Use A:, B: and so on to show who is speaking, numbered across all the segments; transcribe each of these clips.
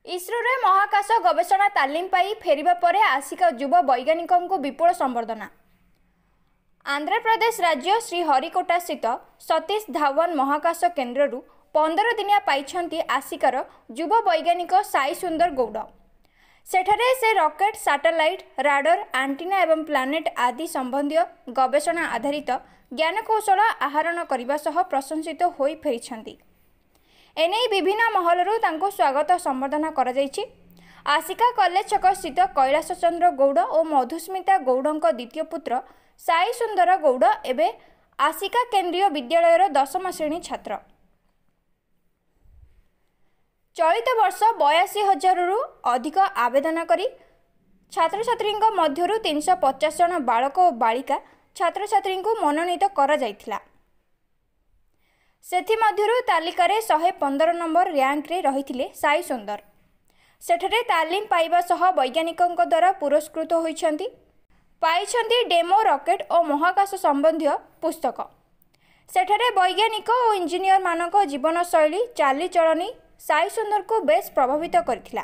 A: इस्रो रे महाकाश गवेषणा तालीम पाई फेरिबा परे आसिका युव वैज्ञानिकों को विपुल संबर्धना। आंध्र प्रदेश राज्य श्रीहरिकोटा स्थित सतीश धावन महाकाश केन्द्र 15 दिनिया पाइछंती आसिकार युव वैज्ञानिक साई सुंदर गौड़। सेठरे से रॉकेट, सैटेलाइट, राडर, एंटीना एवं प्लानेट आदि संबंधी गवेषणा आधारित ज्ञानकौशल आहरण करने सह प्रशंसित होई फेरिछंती। एने विभिन्न महलरू तांको स्वागत संबर्धना करा जायछि। आसिका कॉलेज छक स्थित कैलाश चंद्र गौड़ और मधुस्मिता गौड़ द्वितीय पुत्र साई सुंदर गौड़ एवं आसिका केंद्रीय विद्यालयर 10म श्रेणी छात्र। चलित वर्ष 82,000 रु अधिक आवेदन करी छात्र छात्री मध्यरु 350 जन बालक और बालिका छात्र छात्री को मनोनीत करा जायथिला। सेथिमध्यरु तालिकारे 115 नंबर रैंक रे रहिथिले साई सुंदर। सेठरे तालीम पाइबा सह वैज्ञानिकों द्वारा पुरस्कृत होइछंती। पाइछंती डेमो रॉकेट और महाकाश संबंधी पुस्तक। सेठरे वैज्ञानिक और इंजीनियर मानक जीवन शैली चालीचलनी साई सुंदर को बेस प्रभावित करथिला।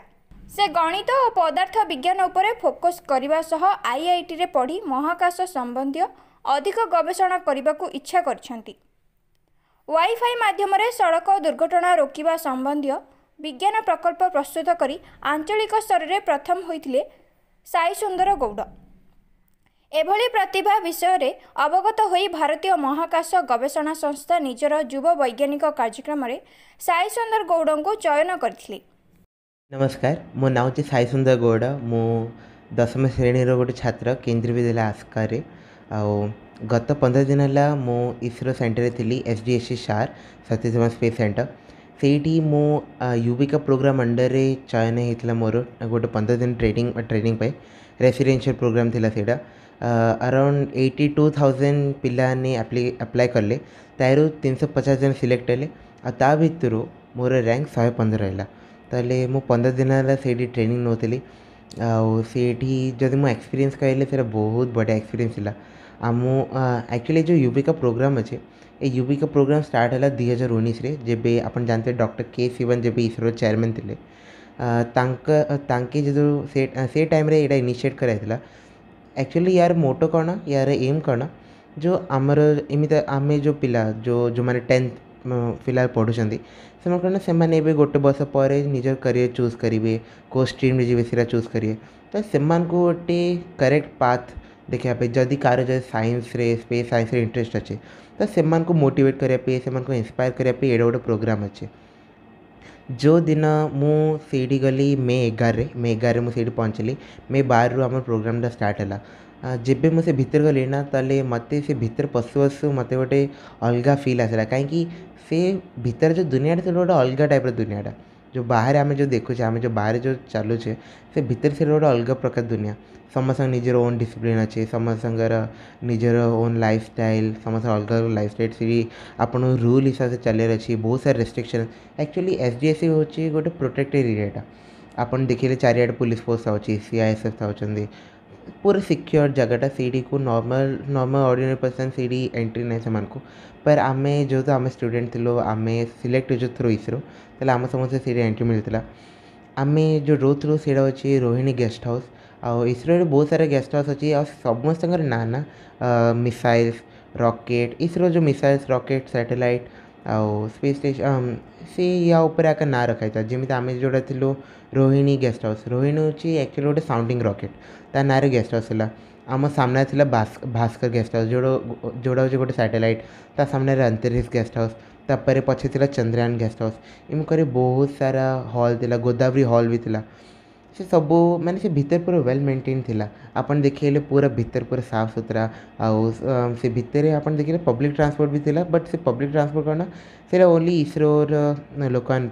A: से गणित और पदार्थ विज्ञान उपरे फोकस करने सह आईआईटी रे पढ़ी महाकाश संबंधी अधिक गवेषणा करने को इच्छा करछंती। वाईफाई माध्यम सड़क दुर्घटना रोकवा संबंधी विज्ञान प्रकल्प प्रस्तुत करी आंचलिक स्तर में प्रथम होइथिले साई सुंदर गौड़। एभली प्रतिभा विषय रे अवगत होई भारतीय महाकाश गवेषणा संस्था निजर युव वैज्ञानिक कार्यक्रम में साई सुंदर गौड़ को चयन करथिले।
B: नमस्कार, मो नाम है साई सुंदर गौड़। मु 10म श्रेणी गोटे छात्र केंद्रीय विद्यालय आस्कार। गत 15 दिन है मो इसरो सेंटर थी एसडीएससी शार सतीश धावन स्पेस सेंटर। से मो युविका प्रोग्राम अंडर रे चयन होता मोर गोटे 15 दिन ट्रेनिंग पे रेसिडेंशियल प्रोग्राम थिला। सेटा अराउंड 82,000 पिला ने अप्लाई कले, तारू 350 जन सिलेक्ट हेले। ता भितर मोर रैंक 115 रहा। ताले मु 15 दिन है से ट्रेनिंग नौली। आठी जदि मो एक्सपीरियंस कहले से बहुत बढ़िया एक्सपीरियंस था। आम एक्चुअली जो युविका प्रोग्राम अच्छे ये युविका प्रोग्राम स्टार्ट है 2019 रे, जेबे अपन जानते डॉक्टर के शिवन जेबे इसरो चेयरमैन थे। तांके जो से टाइम रे एटा इनिशिएट कराइला। एक्चुअली यार मोटो कौन, यार एम कौन, जो आमर एमती आम जो पिला जो मैंने 10th फिलहाल पढ़ुंट से कौन से गोटे वर्ष पर निजर करियर चूज करेंगे, को स्ट्रीम जी सीरा चूज करेंगे। तो से गोटे करेक्ट पाथ देखा जदि कार साइंस रे स्पेस साइंस रे इंटरेस्ट अच्छे तो से मोटिवेट करने से इंस्पायर करने ये गोटे प्रोग्राम अच्छे। जो दिन मुझे गली मे 11 मुझे पहुँचली। मे 12 आम प्रोग्राम स्टार्ट है। जेबे मुझे भितर गली ना ताले मत से भितर पशु पशु मत गोटे अलग फिल आसला, कहीं से भितर जो दुनिया से गोटे अलग टाइप दुनिया जो बाहर आम जो देखुचे आम जो बाहर जो चलुचे से भितर से गोटे अलग प्रकार दुनिया। समस्त निजर ओन डिसिप्लिन अच्छे, समस्त निजर ओन लाइफ स्टाइल, समस्त अलग अलग लाइफ स्टाइल से आपन रूल हिसाब से चलर अच्छी। बहुत सारे रेस्ट्रिक्शन। एक्चुअली एसडीएससी हूँ गोटे प्रोटेक्टेड एरियाटा। आपन देखिए चारिआडे पुलिस फोर्स अच्छी, सीआईएसएफ था पूरा सिक्योर जगहटा। सीडी को normal ordinary person CD entry नहीं से को। पर आमे जो तो आम स्टूडेंट थी आम सिलेक्ट हो थ्रू इसरो तेल आम समस्त सीडी एंट्री मिलता। आम जो रोथलु से अच्छी रोहिणी गेस्ट हाउस। इसरो बहुत सारे गेस्ट हाउस अच्छी। समस्त ना मिसाइल्स रॉकेट इसरो जो मिसाइल्स रॉकेट सैटेलाइट आउ स्पेस स्टेशन से या ऊपर आकर ना रखाई था। जमी आम जोड़ा थी रोहिणी गेस्ट हाउस। रोहिणी हूँ एक्चुअली गोटे साउंडिंग रॉकेट ता ना गेस्ट हाउस है। आम सामने थी भास्कर गेस्ट हाउस जोड़ा हूँ गोटे सैटेलाइट ता सामने अंतरिक्ष गेस्ट हाउस। तापर पछे थी चंद्रयान गेस्ट हाउस। एमक बहुत सारा हॉल थी, गोदावरी हॉल भी थी। से सबू माने से भीतर पूरा वेल मेंटेन थिला। आपन देखिए पूरा भीतर पूरा साफ सुथरा। आउ से भीतर आपन देखिए पब्लिक ट्रांसपोर्ट भी थिला, बट से पब्लिक ट्रांसपोर्ट कौन से ओनली इसरोर लोकान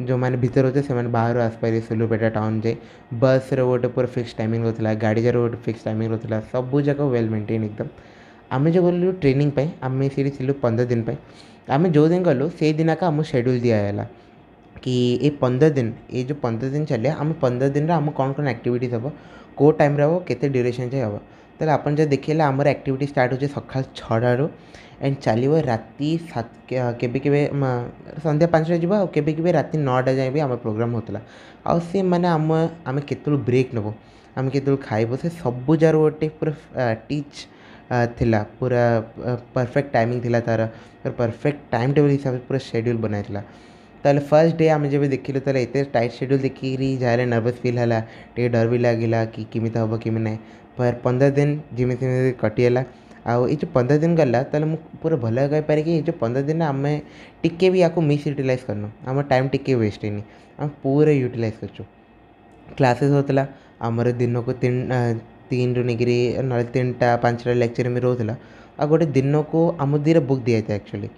B: जो मैंने भीतर होते से बाहर आसपारे सुलुपेटा टाउन जाए बस गोटे पूरा फिक्स टाइमिंग होता, गाड़ी जार गोटे फिक्स टाइमिंग होता, सब जगह वेल मेंटेन एकदम। आम जो गलु ट्रेनिंग आम से 15 दिन आम जो दिन गलु से दिन का आम शेड्यूल दिगला कि ये 15 दिन ये जो 15 दिन चले आम 15 दिन आम कौन कौन एक्टिविटीज हम कौ टाइम हम केते ड्यूरेशन जाए हम। ତାହେଲେ ଆପଣ ଯଦି ଦେଖିଲେ ଆମର ଆକ୍ଟିଭିଟି ଷ୍ଟାର୍ଟ ହେଉଛି ସକାଳ 6ଟାରୁ एंड चलो राति 7 केबे केबे संध्या 5टा ଯିବ ଆଉ କେବେ କେବେ ରାତି 9ଟା ଯାଏ ବି ଆମ ପ୍ରୋଗ୍ରାମ୍ ହେଉଥିଲା ଆଉ ସେ ମାନେ ଆମେ କେତେବେଳେ ବ୍ରେକ୍ ନେବୁ ଆମେ କେତେବେଳେ ଖାଇବୁ ସେ ସବୁ ଯାର ଗୋଟେ ପୁରା ଟିଚ୍ ଥିଲା ପୁରା परफेक्ट टाइमिंग थिला तार परफेक्ट टाइम टेबल हिसाब से पूरा शेड्यूल बनाइला ताले फर्स्ट डे आम जब देखिलु ताले एते टाइट शेड्यूल देखिकी जारे नर्वस फील हला टे डर भी लगिला कि किमिता हम कि नहीं पर 15 दिन जिमी कटिगला आउ ये जो 15 दिन गला ताले मु पूरा भल कहीपर कि जो 15 दिन आम टिके भी या मिस यूटिलाइज करनु आम टाइम टिके वेस्ट है आम पूरा यूटिलाइज कर क्लासेस होता आमर दिन को 3 ରୁ ନେଇକିରି ନହେଲେ 3ଟା 5ଟା लेक्चर में रोला आ गोटे दिन को आम दुईटा बुक दिया था एक्चुअली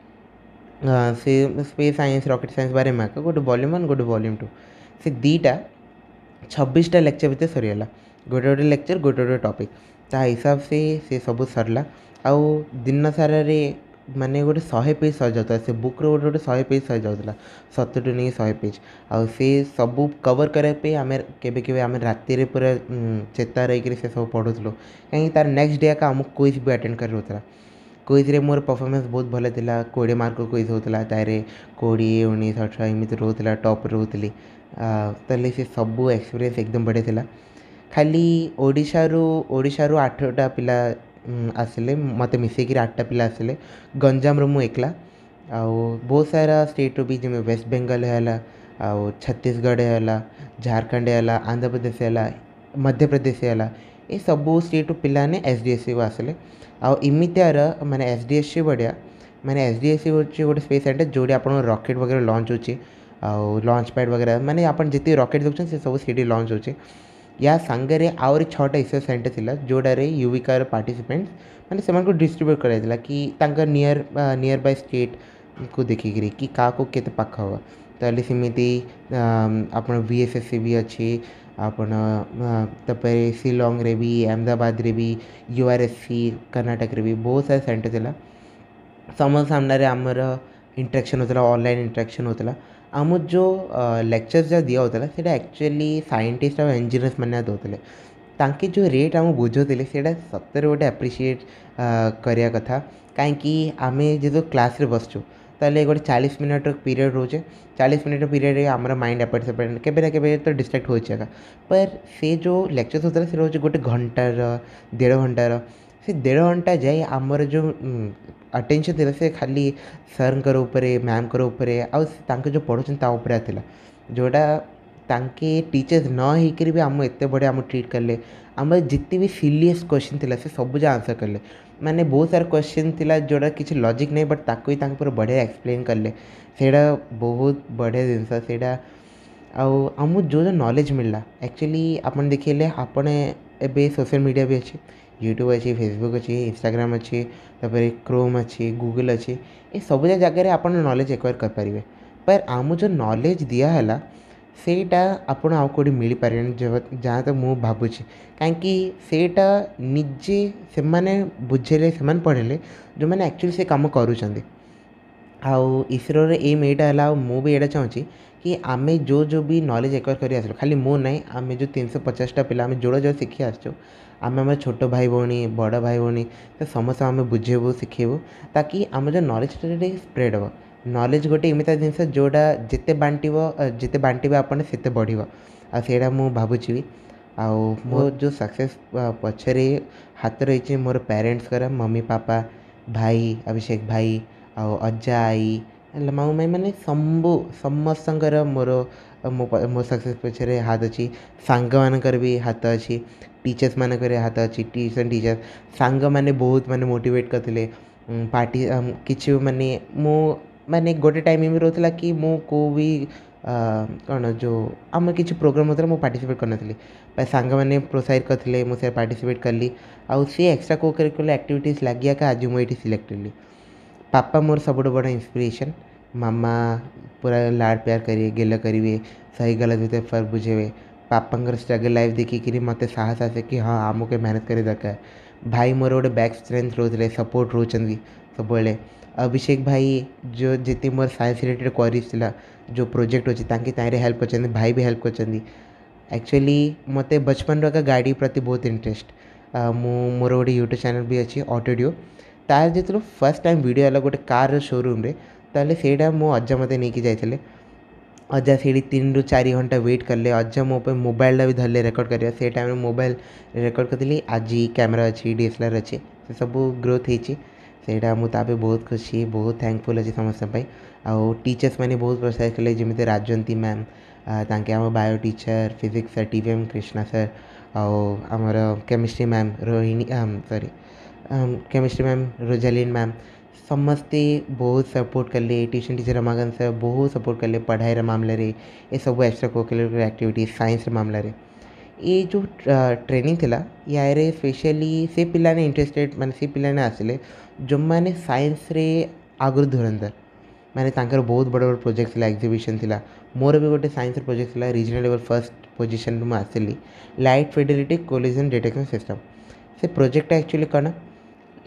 B: से स्पेस साइंस रॉकेट साइंस बारे में गोटे वॉल्यूम 1 गोटे वॉल्यूम 2 से दीटा 26टा लेक्चर भितर सरीगला गोटे गोटे लेक्चर गोटे गोटे टॉपिक ता हिसाब से सब सरला आउ दिन सारा माने गोटे 100 पेज सर जाता से बुक रो गोटे 100 पेज सर जाता 70 नहीं 100 पेज आउ से सब कवर करने आम केबे केबे आम राति पूरा चेता रही से सब पढ़ुलु कहीं तार नेक्स्ट डे का आमको क्विज भी अटेंड कर होता क्विज रे मोर परफॉर्मेंस बहुत भल था 20 मार्क क्विज होता तार 20 19 18 एमती रोला टॉप रोली ताले से सब एक्सपीरियंस एकदम बढ़िया था खाली ओडिशा रु 8टा पिला आसिले मत मिसेक 8टा पिला आसिले गंजाम रो मु एकला आउ बहुत सारा स्टेट भी जमे वेस्ट बेंगल है आउ छत्तीसगढ़ है झारखंड है आंध्र प्रदेश है मध्य प्रदेश है ये सबू स्टेट पिला ने एसडीएससी को आसिले आउ इमितियार माने एसडीएससी बढ़िया माने एसडीएससी होची गोटे स्पेस सेंटर जोड़ी आपन रॉकेट वगैरह लॉन्च होची आउ लॉन्च पैड वगैरह माने आपन जिते रॉकेट देखछन से सब सीडी लॉन्च होची या सांगरे आउरी 6टा रिसर्च सेंटर थिला जोड़ारे युविकार पार्टिसिपेंट्स माने सेमान को डिस्ट्रीब्यूट कराइला कि तांका नियर बाय स्टेट को देखिकी कि क्या को केते पाख हवा ताले सेमिति आपण वीएसएससी भी अच्छी आपण तपरे शिलोंग रे भी अहमदाबाद रे भी यूआरएससी कर्नाटक रे भी बहुत सारे सेंटर थिला समझ सामने आमर इंटरेक्शन होता ऑनलाइन इंटरेक्शन होता आम जो लेक्चर्स जहाँ दिया होता है एक्चुअली साइंटिस्ट और इंजीनियर्स मैंने दौले ताकि जो रेट आम बुझौले से सतरे गोटे एप्रिशिएट करिया कथा कहीं आम जो क्लास रे बसचु ताले गोटे 40 मिनट पीरियड रोचे 40 मिनट पीरियड आमर माइंड एपट सेपट केबे ना केबे तो डिस्ट्रैक्ट हो जाएगा पर से जो लेक्चर्स होता है से रोज गोटे घंटार 1.5 घंटार से 1.5 घंटा जाए आमर जो अटेंशन थी से खाली सर उपरे मैम उपरे आउ जो पढ़ुन ताऊपर था जोड़ा तांके टीचर्स न होकर भी आम एत बढ़िया आम ट्रीट कले आम जिते भी सिलीयस क्वेश्चन थिला से सब जो आंसर कले माने बहुत सारा क्वेश्चन थिला जोड़ा किसी लॉजिक नहीं बट ताको ही पूरा बढ़िया एक्सप्लेन कले सेटा बहुत बढ़िया जिनस सेटा आम जो नॉलेज मिलला एक्चुअली आपन देखिले आपन एबे सोशल मीडिया भी अच्छे यूट्यूब अच्छी फेसबुक अच्छी इंस्टाग्राम अच्छी तापर क्रोम अच्छी गूगल अच्छी ये सब जगह आप नॉलेज एक्वायर करें पर आम जो नॉलेज दिहला सेटा आपड़ आउ कौटी मिल पारे जहाँ तक मुझे भावुँ कहीं सेटा निजे से बुझेले से पढ़ेले जो मैंने एक्चुअली से कम करुँच आउ इसरो एम यहाँ मु भी यहाँ चाहूँगी कि आम जो भी नॉलेज एक्वायर कर आसलु खाली मु ना आम जो 350टा पिला आम जोड़ा जो शिखी आसचु आम आम छोट भाई भौणी बड़ भाई भौणी तो समस्त आम बुझेबू शिखेबू ताकि आम जो नॉलेज स्प्रेड हम नॉलेज गोटे एमती जिनस जोड़ा जिते बांटे आपने से बढ़ आटा मुझे भावुची आउ मो जो सक्सेस पछरे हाथ रही मोर पेरेंट्स मम्मी पापा भाई अभिषेक भाई आउ अज्जा आई माऊ माई मैंने समस्त मोर मो सक्सेस पछरे हाथ अच्छी सांग मानकर भी हाथ अच्छी टीचर्स मानक हाथ अच्छी ट्यूशन टीचर सांग मैंने बहुत माने मोटिवेट करते पार्टी किसी माने मो माने गोटे टाइम में रोला कि मु को भी कौन जो आम किसी प्रोग्राम होता है पार्टिसिपेट कर सांग मैंने प्रोत्साहित करते मुझे पार्टिसिपेट कली आउ सी एक्स्ट्रा को करिकुलर एक्टिविटीज लगे आज मुझे सिलेक्ट कली पापा मोर सब बड़ा इंस्पिरेशन मामा पूरा लाड प्यार करेंगे गेल करेंगे सही गलत भीतर फर्क बुझेबे पापा स्ट्रगल लाइफ देखिकी मत साहस आसे कि हाँ आमको मेहनत करे दरकार भाई मोर गोटे बैक स्ट्रेंथ रोते सपोर्ट रोचंदी सब अभिषेक भाई जो जिते मोर साइंस रिलेटेड क्वेरीज थिला जो प्रोजेक्ट अच्छी तांरे हेल्प कर भाई भी हेल्प कर एक्चुअली मत बचपन का गाड़ी प्रति बहुत इंटरेस्ट ମୁଁ ମୋର ଗୋଟେ यूट्यूब चैनल भी अच्छी ऑटोडियो तार जो फर्स्ट टाइम वीडियो है गोटे कार शोरूम रे ताले सेटा मो अज्जा मते नहीं जाइए अज्जा से 3 ରୁ 4 घंटा वेट कले अज्जा मो पे मोबाइल भी धरले रेकर्ड करिया से टाइम मोबाइल रेकर्ड करती आज कैमेरा अच्छी डीएसएलआर अच्छी से सब ग्रोथ होती सेटा मुझे बहुत खुशी बहुत थैंकफुल अच्छी समस्त आउ टीचर्स मैंने बहुत प्रोत्साहित कले जमी राजवंती मैम तांके आम bio teacher physics sir TVM Krishna sir आमर chemistry ma'am Rohini sorry chemistry ma'am Rosalin ma'am समस्ते बहुत सपोर्ट कले ट्यूशन टीचर रमाकांत सर बहुत सपोर्ट कले पढ़ाई मामले रे ये सब एक्स्ट्रा कोकुलर एक्टिविटी साइंस मामले रे ये जो ट्रेनिंग थिला यारे स्पेशली से पिलाने इंटरेस्टेड माने से पिलाने आसिले जो मैंने साइंस रे आगुर धुरंधर माने तांकर बहुत बड़ बड़ प्रोजेक्ट थिला एग्जीबिशन थिला मोर भी गोटे साइंस प्रोजेक्ट थिला रीजनल लेवल फर्स्ट पोजीशन में आसिली light fidelity collision detection system से प्रोजेक्ट एक्चुअली कौन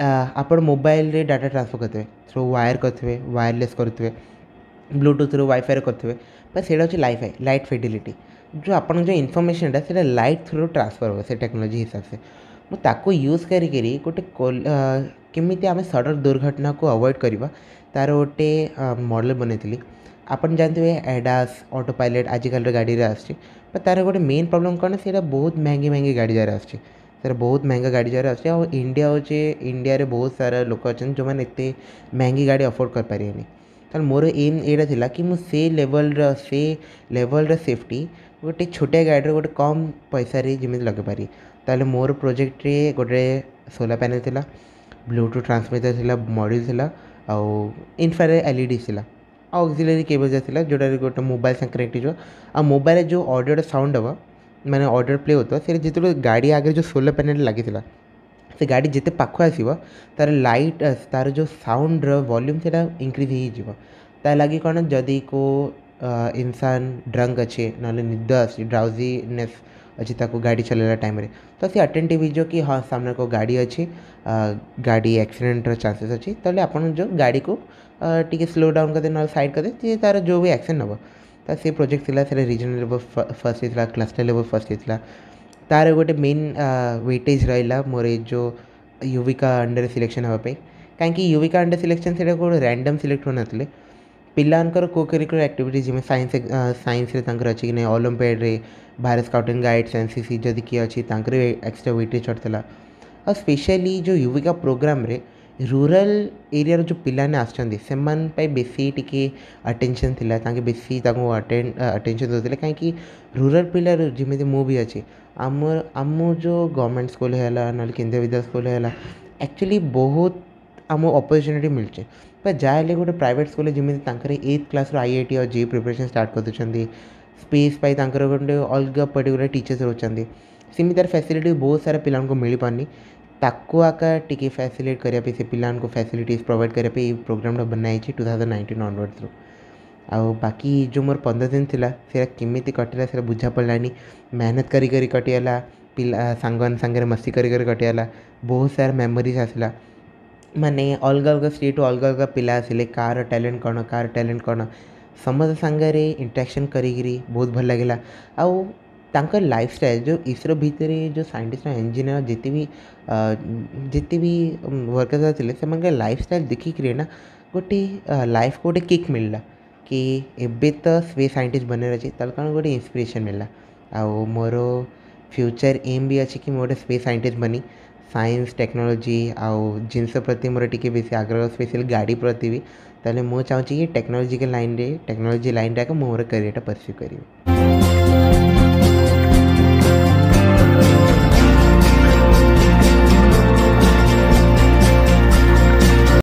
B: आपण मोबाइल रे डाटा ट्रांसफर करते थ्रू वायर करते वायरलेस करते ब्लूटूथ रू वाईफाई करते पर सेटा हूँ लाइट फिडेलिटी जो आपन जो इनफॉरमेशन से लाइट थ्रू ट्रांसफर हो से टेक्नोलॉजी हिसाब से मुझे यूज करी गोटे केमी आम सडन दुर्घटना को अवॉइड करवा तार गोटे मॉडल बनई आपन जानते एडास ऑटो पायलट आजिकल गाड़ी आसची तार गोटे मेन प्रॉब्लम कौन से बहुत महंगी महंगी गाड़ी जार आसची सर बहुत महंगा गाड़ी जार आसची और इंडिया हूँ इंडिया रे बहुत सारा लोक अच्छा जो मैंने एत महंगी गाड़ी अफोर्ड कर पारे तो मोर एम यहाँ कि मुझे लेवल सेफ्टी गोटे छोटे गाड़ी गोटे कम पैसा जमी लगे पारि ताले मोर प्रोजेक्ट रे गोटे सोलर पैनल थिला ब्लूटूथ ट्रांसमीटर थिला मॉड्यूल थिला आउ इनफ्रारेड एलईडी थिला ऑक्सिलरी केबल थिला जोटा गोटे मोबाइल संग कनेक्ट हो आ मोबाइल जो ऑडियो साउंड हम माने ऑडियो प्ले होता से जो गाड़ी आगे जो सोलर पैनल लगी से गाड़ी जिते पाख आसो तार लाइट तार जो साउंड वॉल्यूम से इंक्रीज हो लगे कौन जदि को इंसान ड्रंक अच्छे ना निद अच्छी ड्राउजीनेस अच्छी ताको गाड़ी चलाइला टाइम रे तो सी अटेंटिव हो कि हाँ सामने को गाड़ी अच्छी गाड़ी एक्सीडेंट चांसेस अच्छी ताले आपन जो गाड़ी को टी स्लो डाउन करदे ना साइड करदे तार जो भी एक्शन हम तो से प्रोजेक्ट थिला से रीजनल लेवल फर्स्ट होता क्लस्टर लेवल फर्स्ट होता तार गोटे मेन वेटेज रहा मोर जो युविका अंडर सिलेक्शन हाँपाई कहीं युविका अंडर सिलेक्शन से गोटे रैंडम सिलेक्ट हो ना पिलांकर को करिकुलर एक्टिविटीज जिम्मे साइंस रे तांकर अच्छी कि नहीं ओलंपियाड रे Bharat scout and guides NCC जदि किए अच्छी तांकर एक्स्ट्रा वेटेज चढ़ता और स्पेशली जो युविका प्रोग्राम रे रूरल एरिया जो पिलाने आसमान बेसी टिके अटेंशन थिला तांके बेसी अटेंशन देते कहीं रूरल पिला जमी मु भी अच्छी आम जो गवर्नमेंट स्कूल है ना केंद्रीय विद्यालय स्कूल है एक्चुअली बहुत आम अपॉर्चुनिटी मिलचे पर जहाँ गोटे प्राइवेट स्कूल जमी 8th क्लास IIT और जे प्रिपरेशन स्टार्ट कर दूसरी स्पेस पाई गोटे अलग पर्टिकुलर टीचर्स रोचते सेमी तार फैसिलिटी बहुत सारा पिला मिल पारनी ताको आका टिके फैसिलिटेट करने से पिला फैसिलिटीज प्रोवाइड करने प्रोग्राम बनाई 2019 ऑनवर्ड थ्रू आउ बाकी जो मोर 15 दिन थिला से केमी कटिला से बुझा पड़ानी मेहनत करी करी कटिगला पिला सांगन सांगे मस्ती करी करी कटिगला बहुत सारा मेमोरीज आसला माने अलग अलग स्टेट अलग अलग पिला आसिले कार टैलेंट कौन समस्त सांगे इंटरेक्शन करी बहुत भल लगे आउ तांकर लाइफस्टाइल जो इसरो भितर जो साइंटिस्ट इंजीनियर जिते भी वर्कर्स थे से लाइफस्टाइल देखिक ना गोटे लाइफ को गोटे किक मिलला कि एबे तो स्पेस साइंटिस्ट बने अच्छे कारण गोटे इंस्पिरेशन मिलला आउ मोर फ्यूचर एम भी अच्छे कि मोटे स्पेस साइंटिस्ट बनी साइंस टेक्नोलॉजी आउ जिनस प्रति मोर टिके बेसी आग्रह स्पेशली गाड़ी प्रति भी ताले मो चाहूँ कि टेक्नोलॉजिकल लाइन रे टेक्नोलॉजी लाइन रे मोर करियर परस्यू करी।